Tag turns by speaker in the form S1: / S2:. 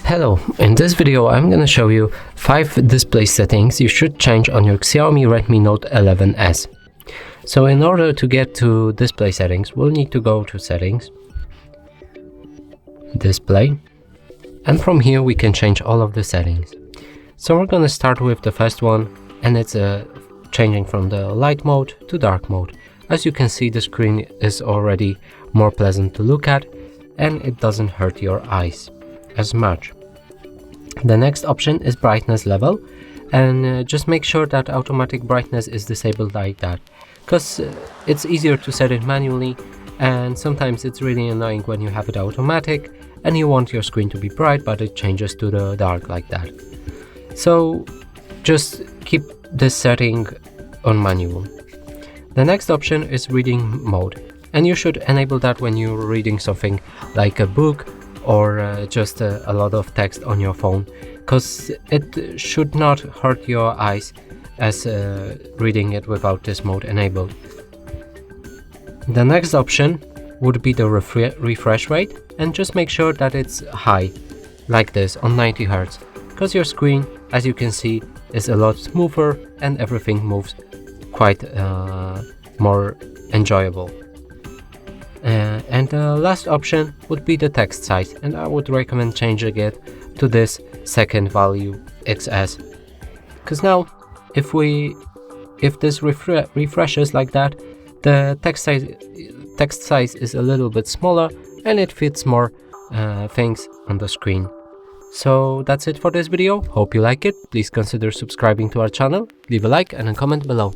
S1: Hello, in this video I'm gonna show you 5 display settings you should change on your Xiaomi Redmi Note 11s. So in order to get to display settings, we'll need to go to settings, display, and from here we can change all of the settings. So we're gonna start with the first one, and it's changing from the light mode to dark mode. As you can see, the screen is already more pleasant to look at and it doesn't hurt your eyes as much. The next option is brightness level, and just make sure that automatic brightness is disabled like that, because it's easier to set it manually, and sometimes it's really annoying when you have it automatic and you want your screen to be bright but it changes to the dark like that. So just keep this setting on manual. The next option is reading mode, and you should enable that when you're reading something like a book or just a lot of text on your phone, because it should not hurt your eyes as reading it without this mode enabled. The next option would be the refresh rate, and just make sure that it's high, like this, on 90 Hz, because your screen, as you can see, is a lot smoother and everything moves quite more enjoyable. And the last option would be the text size, and I would recommend changing it to this second value XS, because now if this refreshes like that, the text size is a little bit smaller and it fits more things on the screen. So that's it for this video. Hope you like it. Please consider subscribing to our channel, leave a like and a comment below.